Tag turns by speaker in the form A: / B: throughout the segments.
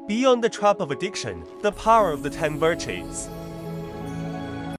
A: Beyond the trap of addiction, the power of the 10 virtues.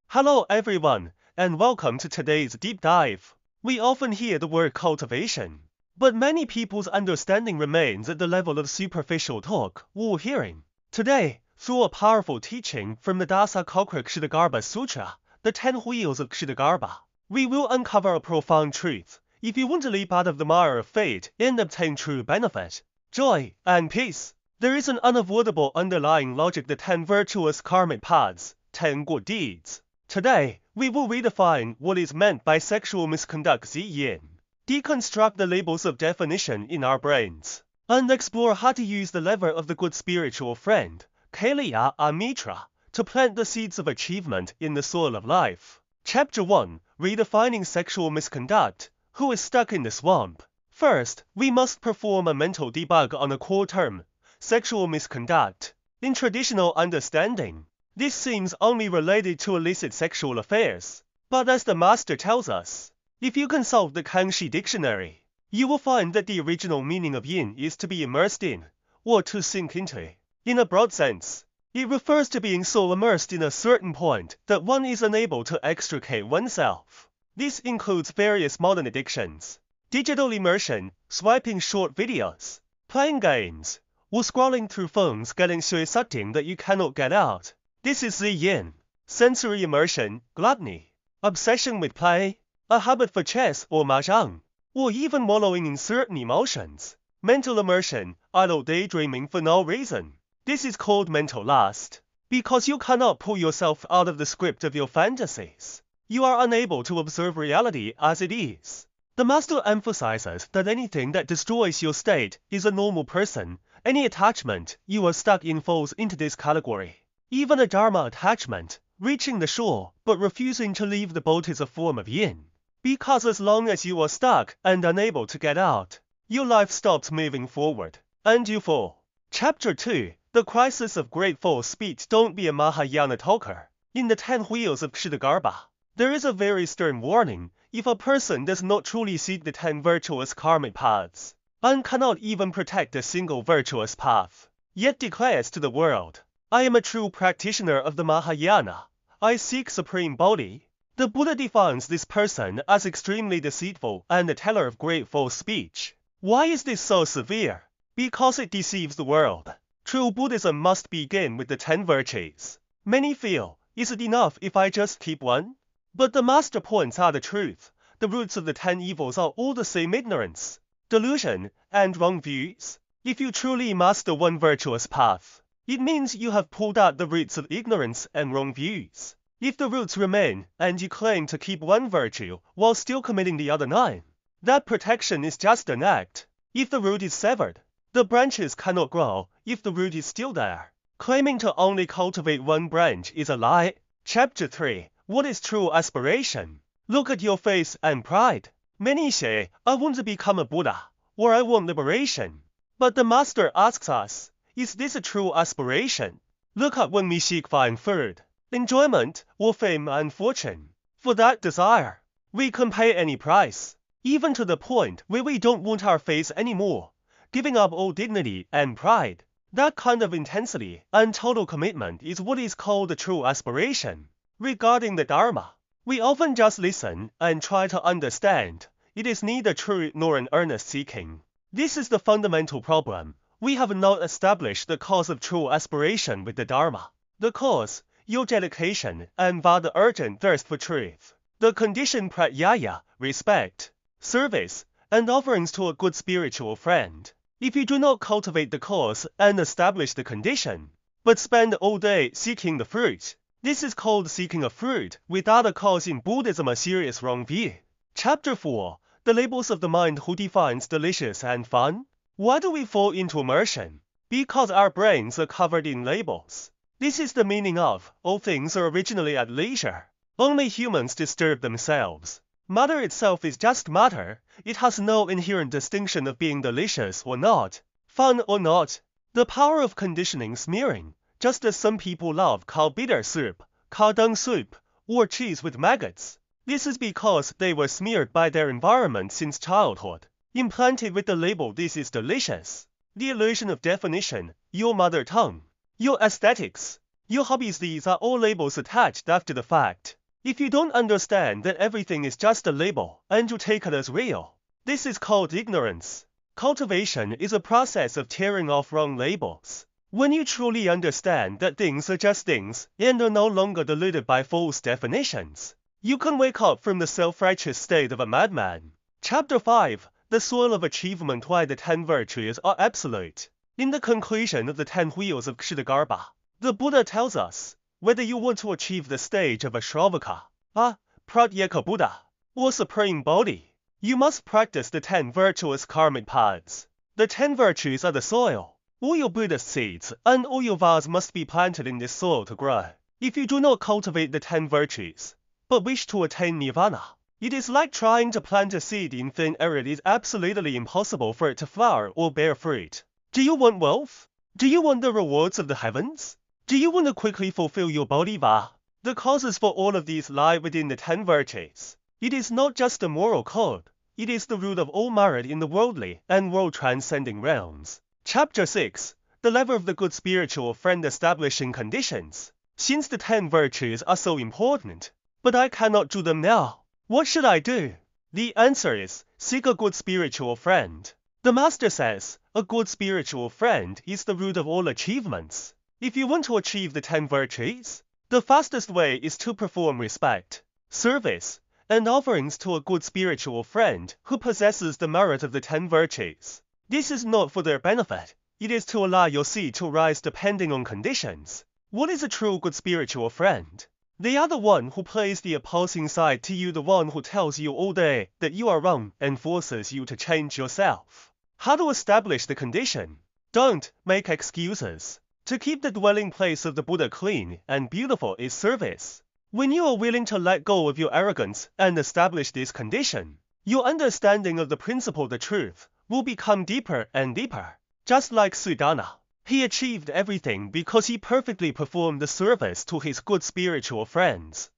A: Hello everyone, and welcome to today's deep dive. We often hear the word cultivation, but many people's understanding remains at the level of superficial talk or hearing. Today, through a powerful teaching from the Dasa Kshitigarbha Sutra, the 10 wheels of Kshitigarbha, we will uncover a profound truth. If you want to leap out of the mire of fate and obtain true benefit, joy, and peace, there is an unavoidable underlying logic: the 10 virtuous karmic paths, 10 good deeds. Today, we will redefine what is meant by sexual misconduct yin, deconstruct the labels of definition in our brains, and explore how to use the lever of the good spiritual friend, Kaliya Amitra, to plant the seeds of achievement in the soil of life. Chapter 1, Redefining Sexual Misconduct. Who is stuck in the swamp? First, we must perform a mental debug on a core term: sexual misconduct. In traditional understanding, this seems only related to illicit sexual affairs. But as the master tells us, if you consult the Kanshi dictionary, you will find that the original meaning of yin is to be immersed in, or to sink into. In a broad sense, it refers to being so immersed in a certain point that one is unable to extricate oneself. This includes various modern addictions: digital immersion, swiping short videos, playing games, or scrolling through phones, getting so sucked in that you cannot get out. This is the yin. Sensory immersion, gluttony, obsession with play, a habit for chess or mahjong, or even wallowing in certain emotions. Mental immersion, idle daydreaming for no reason. This is called mental lust, because you cannot pull yourself out of the script of your fantasies. You are unable to observe reality as it is. The master emphasizes that anything that destroys your state is a normal person. Any attachment you are stuck in falls into this category. Even a Dharma attachment, reaching the shore but refusing to leave the boat, is a form of yin. Because as long as you are stuck and unable to get out, your life stops moving forward, and you fall. Chapter 2, The Crisis of Grateful Speech. Don't be a Mahayana talker. In the 10 wheels of Kshitigarbha, there is a very stern warning: if a person does not truly seek the 10 virtuous karmic paths, and cannot even protect a single virtuous path, yet declares to the world, "I am a true practitioner of the Mahayana. I seek supreme Bodhi," the Buddha defines this person as extremely deceitful and a teller of great false speech. Why is this so severe? Because it deceives the world. True Buddhism must begin with the 10 virtues. Many feel, is it enough if I just keep one? But the master points out the truth. The roots of the 10 evils are all the same: ignorance, delusion, and wrong views. If you truly master one virtuous path, it means you have pulled out the roots of ignorance and wrong views. If the roots remain and you claim to keep one virtue while still committing the other 9, that protection is just an act. If the root is severed, the branches cannot grow. If the root is still there, claiming to only cultivate one branch is a lie. Chapter 3, What is true aspiration? Look at your face and pride. Many say, "I want to become a Buddha," or "I want liberation." But the master asks us, is this a true aspiration? Look at when we seek fine food, enjoyment, or fame and fortune. For that desire, we can pay any price, even to the point where we don't want our face anymore, giving up all dignity and pride. That kind of intensity and total commitment is what is called a true aspiration. Regarding the Dharma, we often just listen and try to understand. It is neither true nor an earnest seeking. This is the fundamental problem. We have not established the cause of true aspiration with the Dharma. The cause, your dedication, and the urgent thirst for truth. The condition: pratyaya, respect, service, and offerings to a good spiritual friend. If you do not cultivate the cause and establish the condition, but spend all day seeking the fruit, this is called seeking a fruit without a cause. In Buddhism, a serious wrong view. Chapter 4, The Labels of the Mind. Who defines delicious and fun? Why do we fall into immersion? Because our brains are covered in labels. This is the meaning of, all things are originally at leisure. Only humans disturb themselves. Matter itself is just matter. It has no inherent distinction of being delicious or not, fun or not. The power of conditioning smearing. Just as some people love cow bitter soup, cow dung soup, or cheese with maggots. This is because they were smeared by their environment since childhood, implanted with the label "this is delicious." the illusion of definition, your mother tongue, your aesthetics, your hobbies, these are all labels attached after the fact. If you don't understand that everything is just a label and you take it as real, this is called ignorance. Cultivation is a process of tearing off wrong labels. When you truly understand that things are just things and are no longer deluded by false definitions, you can wake up from the self-righteous state of a madman. Chapter 5. The soil of achievement. Why the 10 virtues are absolute. In the conclusion of the 10 wheels of Kshitigarbha, the Buddha tells us, whether you want to achieve the stage of a Shravaka, a Pratyeka Buddha, or Supreme Bodhi, you must practice the 10 virtuous karmic paths. The 10 virtues are the soil. All your Buddhist seeds and all your vows must be planted in this soil to grow. If you do not cultivate the 10 virtues, but wish to attain nirvana, it is like trying to plant a seed in thin air. It is absolutely impossible for it to flower or bear fruit. Do you want wealth? Do you want the rewards of the heavens? Do you want to quickly fulfill your bodhisattva? The causes for all of these lie within the 10 virtues. It is not just a moral code, it is the root of all merit in the worldly and world-transcending realms. Chapter 6. The lever of the good spiritual friend. Establishing conditions. Since the 10 virtues are so important, but I cannot do them now, what should I do? The answer is, seek a good spiritual friend. The Master says, a good spiritual friend is the root of all achievements. If you want to achieve the 10 virtues, the fastest way is to perform respect, service, and offerings to a good spiritual friend who possesses the merit of the 10 virtues. This is not for their benefit, it is to allow your seed to rise depending on conditions. What is a true good spiritual friend? They are the one who plays the opposing side to you, the one who tells you all day that you are wrong and forces you to change yourself. How to establish the condition? Don't make excuses. To keep the dwelling place of the Buddha clean and beautiful is service. When you are willing to let go of your arrogance and establish this condition, your understanding of the principle, the truth, will become deeper and deeper. Just like Suddhana, he achieved everything because he perfectly performed the service to his good spiritual friends.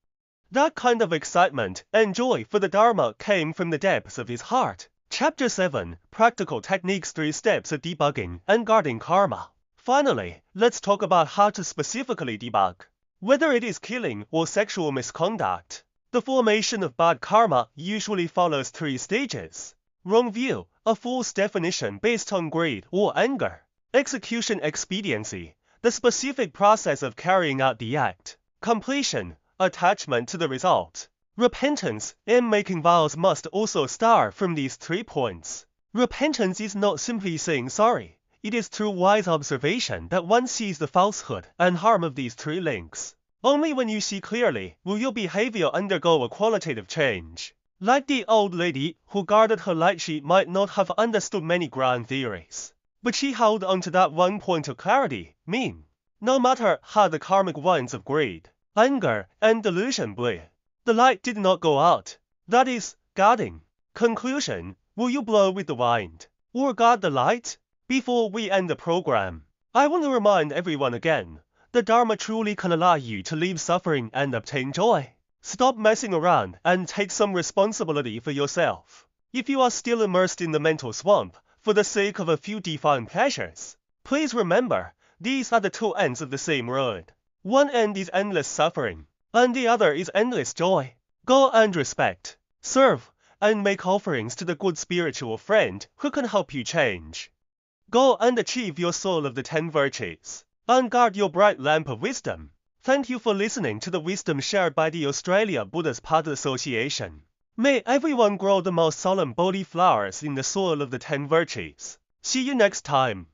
A: That kind of excitement and joy for the Dharma came from the depths of his heart. Chapter 7. Practical techniques. 3 steps of debugging and guarding karma. Finally, let's talk about how to specifically debug. Whether it is killing or sexual misconduct, the formation of bad karma usually follows 3 stages. Wrong view, a false definition based on greed or anger. Execution, expediency, the specific process of carrying out the act. Completion, attachment to the result. Repentance and making vows must also start from these 3 points. Repentance is not simply saying sorry. It is through wise observation that one sees the falsehood and harm of these 3 links. Only when you see clearly will your behavior undergo a qualitative change. Like the old lady who guarded her light, she might not have understood many grand theories, but she held on to that one point of clarity, mean. No matter how the karmic winds of greed, anger, and delusion blew, the light did not go out. That is, guarding. Conclusion, will you blow with the wind, or guard the light? Before we end the program, I want to remind everyone again, the Dharma truly can allow you to leave suffering and obtain joy. Stop messing around and take some responsibility for yourself. If you are still immersed in the mental swamp for the sake of a few defined pleasures, please remember, these are the 2 ends of the same road. One end is endless suffering, and the other is endless joy. Go and respect, serve, and make offerings to the good spiritual friend who can help you change. Go and achieve your soul of the 10 virtues, and guard your bright lamp of wisdom. Thank you for listening to the wisdom shared by the Australia Buddhist Path Association. May everyone grow the most solemn Bodhi flowers in the soil of the 10 virtues. See you next time.